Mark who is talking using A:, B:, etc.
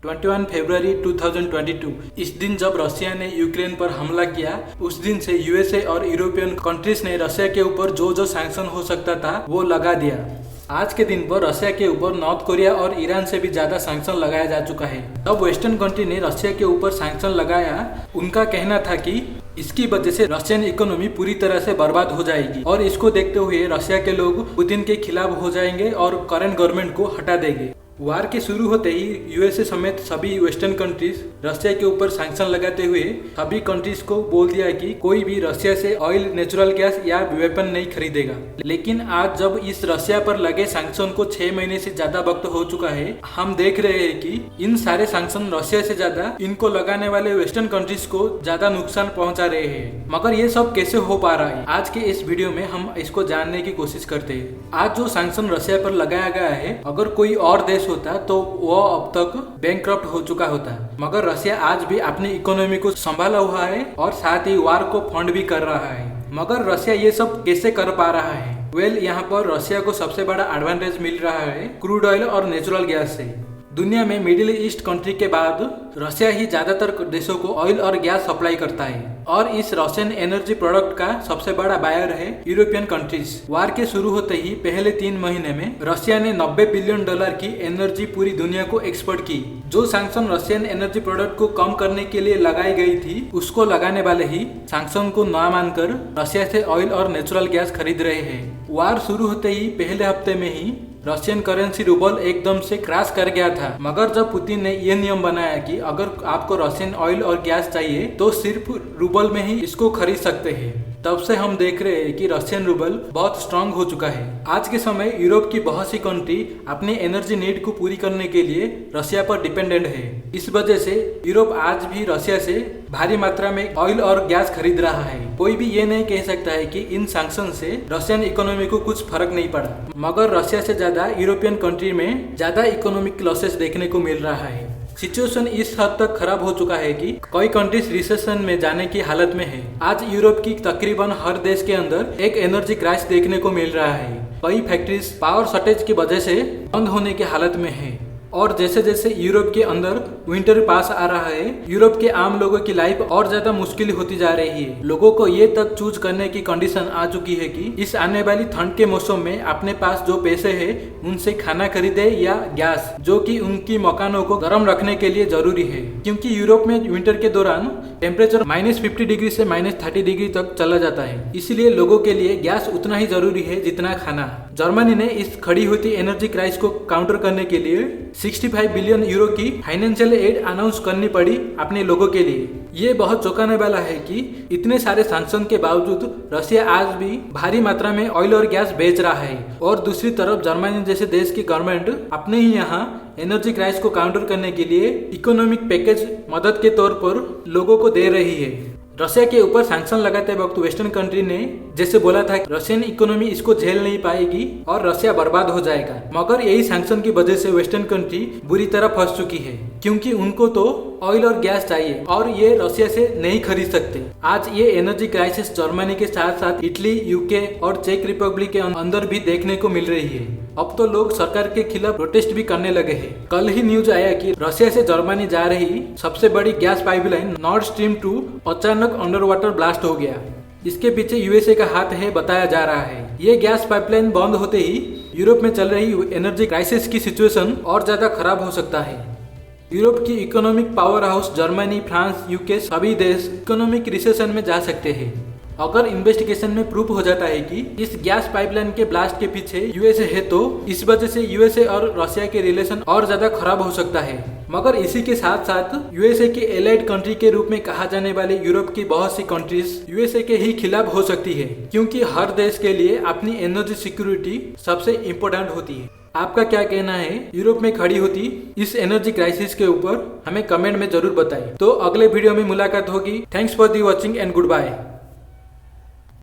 A: 21 फरवरी 2022 इस दिन जब रशिया ने यूक्रेन पर हमला किया, उस दिन से यूएसए और यूरोपियन कंट्रीज ने रशिया के ऊपर जो जो सैंक्शन हो सकता था वो लगा दिया। आज के दिन पर रशिया के ऊपर नॉर्थ कोरिया और ईरान से भी ज्यादा सैंक्शन लगाया जा चुका है। तब वेस्टर्न कंट्री ने रशिया के ऊपर सैंक्शन लगाया, उनका कहना था कि इसकी वजह से रशियन इकोनॉमी पूरी तरह से बर्बाद हो जाएगी और इसको देखते हुए रशिया के लोग पुतिन के खिलाफ हो जाएंगे और करंट गवर्नमेंट को हटा देंगे। वार के शुरू होते ही यूएसए समेत सभी वेस्टर्न कंट्रीज रशिया के ऊपर सैंक्शन लगाते हुए सभी कंट्रीज को बोल दिया कि कोई भी रशिया से ऑयल, नेचुरल गैस या वेपन नहीं खरीदेगा। लेकिन आज जब इस रशिया पर लगे सैंक्शन को 6 महीने से ज्यादा वक्त हो चुका है, हम देख रहे हैं कि इन सारे सैंक्शन रशिया से ज्यादा इनको लगाने वाले वेस्टर्न कंट्रीज को ज्यादा नुकसान पहुंचा रहे हैं। मगर ये सब कैसे हो पा रहा है, आज के इस वीडियो में हम इसको जानने की कोशिश करते हैं। आज जो सैंक्शन रशिया पर लगाया गया है, अगर कोई और देश होता तो वो अब तक बैंकक्रप्ट हो चुका होता, मगर रशिया आज भी अपनी इकोनॉमी को संभाला हुआ है और साथ ही वार को फंड भी कर रहा है। मगर रशिया ये सब कैसे कर पा रहा है? यहाँ पर रशिया को सबसे बड़ा एडवांटेज मिल रहा है क्रूड ऑयल और नेचुरल गैस से। दुनिया में मिडिल ईस्ट कंट्री के बाद रशिया ही ज्यादातर देशों को ऑयल और गैस सप्लाई करता है और इस रशियन एनर्जी प्रोडक्ट का सबसे बड़ा बायर है यूरोपियन कंट्रीज। वार के शुरू होते ही पहले 3 महीने में रशिया ने $90 बिलियन की एनर्जी पूरी दुनिया को एक्सपोर्ट की। जो सैंक्शन रशियन एनर्जी प्रोडक्ट को कम करने के लिए लगाई गई थी, उसको लगाने वाले ही सैंक्शन को ना मानकर रशिया से ऑयल और नेचुरल गैस खरीद रहे हैं। वार शुरू होते ही पहले हफ्ते में ही रशियन करेंसी रूबल एकदम से क्रैश कर गया था। मगर जब पुतिन ने यह नियम बनाया कि अगर आपको रशियन ऑयल और गैस चाहिए तो सिर्फ रूबल में ही इसको खरीद सकते हैं, तब से हम देख रहे हैं कि रशियन रूबल बहुत स्ट्रांग हो चुका है। आज के समय यूरोप की बहुत सी कंट्री अपनी एनर्जी नीड को पूरी करने के लिए रशिया पर डिपेंडेंट है। इस वजह से यूरोप आज भी रशिया से भारी मात्रा में ऑयल और गैस खरीद रहा है। कोई भी ये नहीं कह सकता है कि इन सैंक्शन से रशियन इकोनॉमी को कुछ फर्क नहीं पड़ा, मगर रशिया से ज्यादा यूरोपियन कंट्री में ज्यादा इकोनॉमिक लॉसेस देखने को मिल रहा है। सिचुएशन इस हद तक खराब हो चुका है कि कई कंट्रीज रिसेशन में जाने की हालत में है। आज यूरोप की तकरीबन हर देश के अंदर एक एनर्जी क्राइसिस देखने को मिल रहा है। कई फैक्ट्रीज पावर शॉर्टेज की वजह से बंद होने की हालत में है और जैसे जैसे यूरोप के अंदर विंटर पास आ रहा है, यूरोप के आम लोगों की लाइफ और ज्यादा मुश्किल होती जा रही है। लोगों को ये तक चूज करने की कंडीशन आ चुकी है कि इस आने वाली ठंड के मौसम में अपने पास जो पैसे है उनसे खाना खरीदे या गैस, जो कि उनकी मकानों को गर्म रखने के लिए जरूरी है। क्योंकि यूरोप में विंटर के दौरान टेम्परेचर -50 डिग्री से -30 डिग्री तक चला जाता है, इसलिए लोगों के लिए गैस उतना ही जरूरी है जितना खाना। जर्मनी ने इस खड़ी होती एनर्जी क्राइसिस को काउंटर करने के लिए 65 बिलियन यूरो की फाइनेंशियल एड अनाउंस करनी पड़ी अपने लोगों के लिए। ये बहुत चौंकाने वाला है कि इतने सारे सैंक्शन के बावजूद रशिया आज भी भारी मात्रा में ऑयल और गैस बेच रहा है और दूसरी तरफ जर्मनी जैसे देश की गवर्नमेंट अपने ही यहाँ एनर्जी क्राइसिस को काउंटर करने के लिए इकोनॉमिक पैकेज मदद के तौर पर लोगों को दे रही है। रशिया के ऊपर सैंक्शन लगाते वक्त वेस्टर्न कंट्री ने जैसे बोला था कि रशियन इकोनॉमी इसको झेल नहीं पाएगी और रशिया बर्बाद हो जाएगा, मगर यही सैंक्शन की वजह से वेस्टर्न कंट्री बुरी तरह फंस चुकी है, क्योंकि उनको तो ऑयल और गैस चाहिए और ये रशिया से नहीं खरीद सकते। आज ये एनर्जी क्राइसिस जर्मनी के साथ साथ इटली, यूके और चेक रिपब्लिक के अंदर भी देखने को मिल रही है। अब तो लोग सरकार के खिलाफ प्रोटेस्ट भी करने लगे हैं। कल ही न्यूज आया कि रशिया से जर्मनी जा रही सबसे बड़ी गैस पाइपलाइन नॉर्ड स्ट्रीम 2 अचानक अंडर वाटर ब्लास्ट हो गया। इसके पीछे यूएसए का हाथ है बताया जा रहा है। ये गैस पाइपलाइन बंद होते ही यूरोप में चल रही एनर्जी क्राइसिस की सिचुएशन और ज्यादा खराब हो सकता है। यूरोप की economic power house Germany, France, UK सभी देश इकोनॉमिक रिसेशन में जा सकते हैं अगर इन्वेस्टिगेशन में प्रूफ हो जाता है कि इस गैस पाइपलाइन के ब्लास्ट के पीछे यूएसए है। तो इस वजह से यूएसए और रशिया के रिलेशन और ज्यादा खराब हो सकता है। मगर इसी के साथ साथ यूएसए के एलाइड कंट्री के रूप में कहा जाने वाले यूरोप की बहुत सी कंट्रीज यूएसए के ही खिलाफ हो सकती है, क्योंकि हर देश के लिए अपनी एनर्जी सिक्योरिटी सबसे इम्पोर्टेंट होती है। आपका क्या कहना है यूरोप में खड़ी होती इस एनर्जी क्राइसिस के ऊपर? हमें कमेंट में जरूर बताएं। तो अगले वीडियो में मुलाकात होगी। Thanks for the watching and good bye.